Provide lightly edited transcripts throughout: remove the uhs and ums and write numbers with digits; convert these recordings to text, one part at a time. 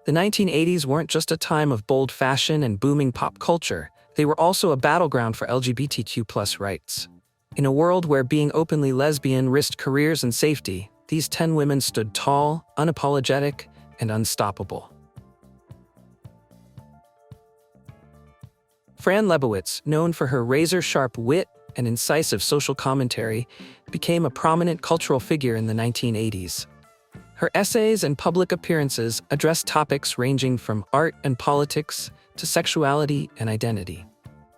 The 1980s weren't just a time of bold fashion and booming pop culture, they were also a battleground for LGBTQ+ rights. In a world where being openly lesbian risked careers and safety, these 10 women stood tall, unapologetic, and unstoppable. Fran Lebowitz, known for her razor-sharp wit and incisive social commentary, became a prominent cultural figure in the 1980s. Her essays and public appearances addressed topics ranging from art and politics to sexuality and identity.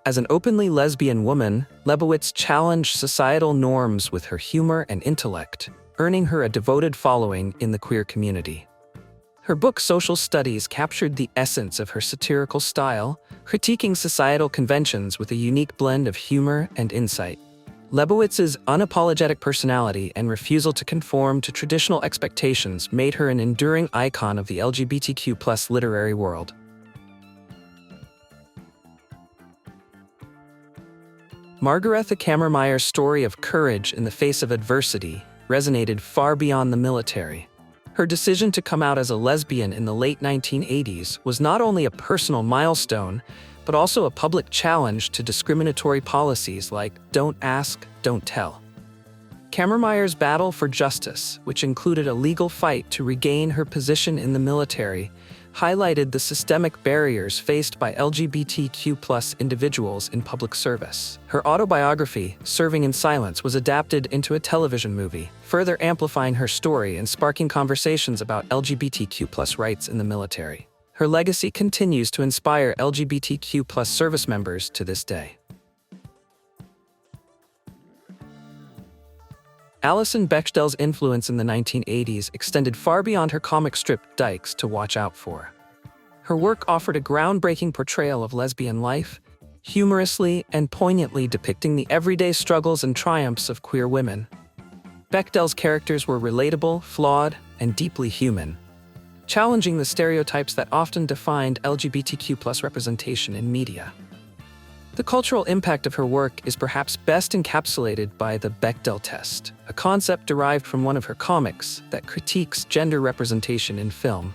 As an openly lesbian woman, Lebowitz challenged societal norms with her humor and intellect, earning her a devoted following in the queer community. Her book Social Studies captured the essence of her satirical style, critiquing societal conventions with a unique blend of humor and insight. Lebowitz's unapologetic personality and refusal to conform to traditional expectations made her an enduring icon of the LGBTQ+ literary world. Margaretha Camm's story of courage in the face of adversity resonated far beyond the military. Her decision to come out as a lesbian in the late 1980s was not only a personal milestone, but also a public challenge to discriminatory policies like "don't ask, don't tell." Camm's battle for justice, which included a legal fight to regain her position in the military, highlighted the systemic barriers faced by LGBTQ+ individuals in public service. Her autobiography, Serving in Silence, was adapted into a television movie, further amplifying her story and sparking conversations about LGBTQ+ rights in the military. Her legacy continues to inspire LGBTQ+ service members to this day. Alison Bechdel's influence in the 1980s extended far beyond her comic strip Dykes to Watch Out For. Her work offered a groundbreaking portrayal of lesbian life, humorously and poignantly depicting the everyday struggles and triumphs of queer women. Bechdel's characters were relatable, flawed, and deeply human, challenging the stereotypes that often defined LGBTQ+ representation in media. The cultural impact of her work is perhaps best encapsulated by the Bechdel test, a concept derived from one of her comics that critiques gender representation in film.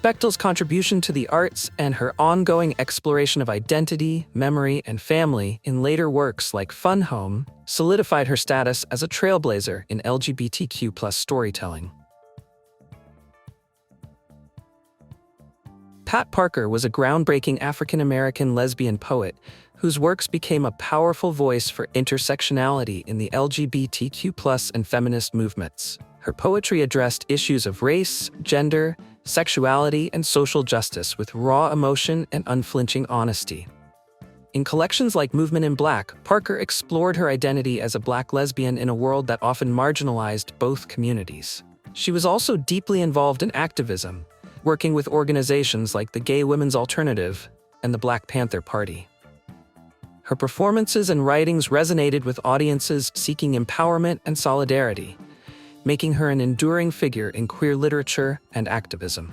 Bechdel's contribution to the arts and her ongoing exploration of identity, memory, and family in later works like Fun Home solidified her status as a trailblazer in LGBTQ+ storytelling. Pat Parker was a groundbreaking African-American lesbian poet whose works became a powerful voice for intersectionality in the LGBTQ+ and feminist movements. Her poetry addressed issues of race, gender, sexuality, and social justice with raw emotion and unflinching honesty. In collections like Movement in Black, Parker explored her identity as a Black lesbian in a world that often marginalized both communities. She was also deeply involved in activism, working with organizations like the Gay Women's Alternative and the Black Panther Party. Her performances and writings resonated with audiences seeking empowerment and solidarity, making her an enduring figure in queer literature and activism.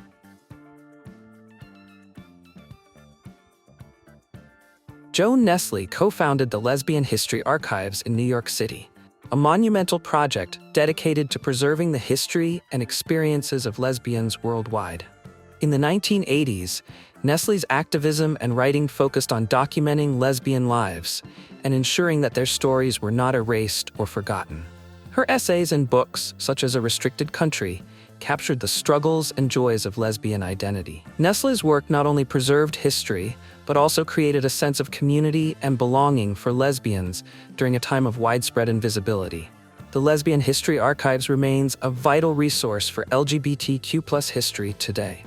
Joan Nestle co-founded the Lesbian History Archives in New York City, a monumental project dedicated to preserving the history and experiences of lesbians worldwide. In the 1980s, Nestle's activism and writing focused on documenting lesbian lives and ensuring that their stories were not erased or forgotten. Her essays and books, such as A Restricted Country, captured the struggles and joys of lesbian identity. Nestle's work not only preserved history, but also created a sense of community and belonging for lesbians during a time of widespread invisibility. The Lesbian History Archives remains a vital resource for LGBTQ+ history today.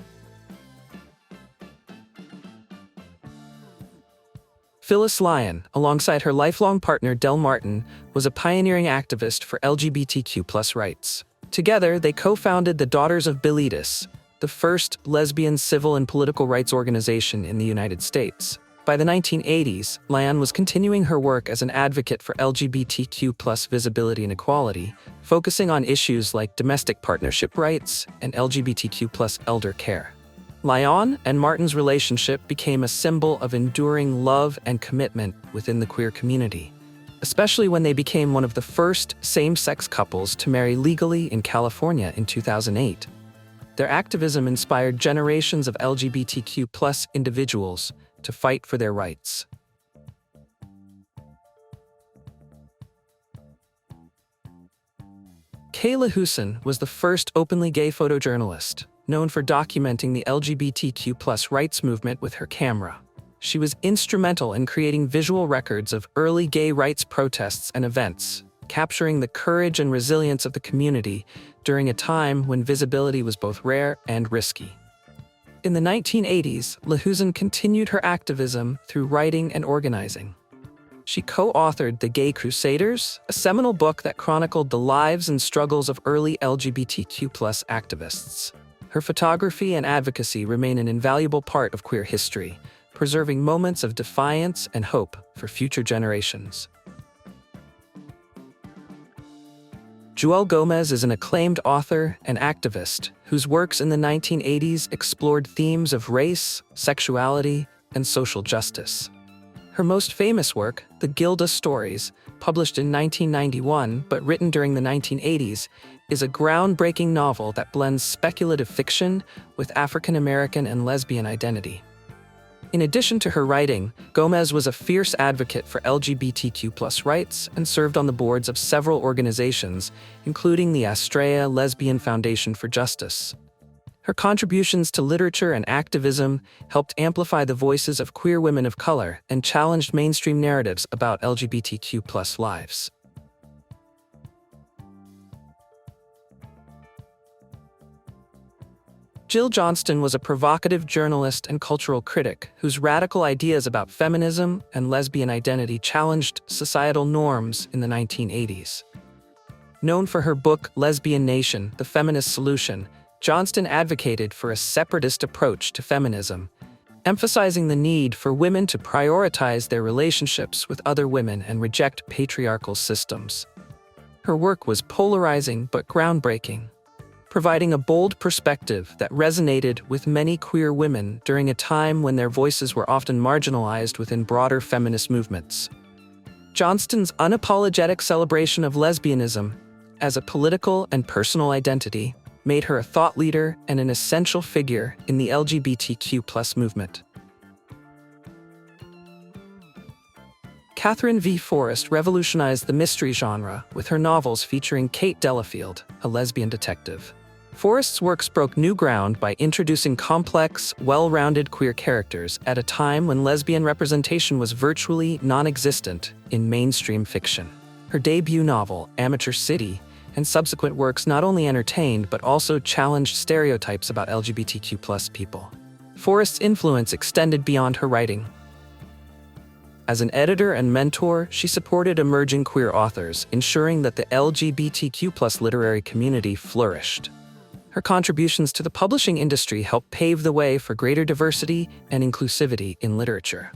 Phyllis Martin, alongside her lifelong partner Del Martin, was a pioneering activist for LGBTQ+ rights. Together, they co-founded the Daughters of Bilitis, the first lesbian civil and political rights organization in the United States. By the 1980s, Martin was continuing her work as an advocate for LGBTQ+ visibility and equality, focusing on issues like domestic partnership rights and LGBTQ+ elder care. Martin and Martin's relationship became a symbol of enduring love and commitment within the queer community, especially when they became one of the first same-sex couples to marry legally in California in 2008. Their activism inspired generations of LGBTQ+ individuals to fight for their rights. Kayla Hudson was the first openly gay photojournalist, known for documenting the LGBTQ+ rights movement with her camera. She was instrumental in creating visual records of early gay rights protests and events, capturing the courage and resilience of the community during a time when visibility was both rare and risky. In the 1980s, Hudson continued her activism through writing and organizing. She co-authored The Gay Crusaders, a seminal book that chronicled the lives and struggles of early LGBTQ+ activists. Her photography and advocacy remain an invaluable part of queer history, preserving moments of defiance and hope for future generations. Joelle Gomez is an acclaimed author and activist whose works in the 1980s explored themes of race, sexuality, and social justice. Her most famous work, The Gilda Stories, published in 1991 but written during the 1980s, is a groundbreaking novel that blends speculative fiction with African American and lesbian identity. In addition to her writing, Gomez was a fierce advocate for LGBTQ+ rights and served on the boards of several organizations, including the Astrea Lesbian Foundation for Justice. Her contributions to literature and activism helped amplify the voices of queer women of color and challenged mainstream narratives about LGBTQ+ lives. Jill Johnston was a provocative journalist and cultural critic whose radical ideas about feminism and lesbian identity challenged societal norms in the 1980s. Known for her book Lesbian Nation: The Feminist Solution, Johnston advocated for a separatist approach to feminism, emphasizing the need for women to prioritize their relationships with other women and reject patriarchal systems. Her work was polarizing but groundbreaking, providing a bold perspective that resonated with many queer women during a time when their voices were often marginalized within broader feminist movements. Johnston's unapologetic celebration of lesbianism as a political and personal identity made her a thought leader and an essential figure in the LGBTQ+ movement. Katherine V Forest revolutionized the mystery genre with her novels featuring Kate Delafield, a lesbian detective. Forest's works broke new ground by introducing complex, well-rounded queer characters at a time when lesbian representation was virtually non-existent in mainstream fiction. Her debut novel, Amateur City, and subsequent works not only entertained but also challenged stereotypes about LGBTQ+ people. Forest's influence extended beyond her writing. As an editor and mentor, she supported emerging queer authors, ensuring that the LGBTQ+ literary community flourished. Her contributions to the publishing industry helped pave the way for greater diversity and inclusivity in literature.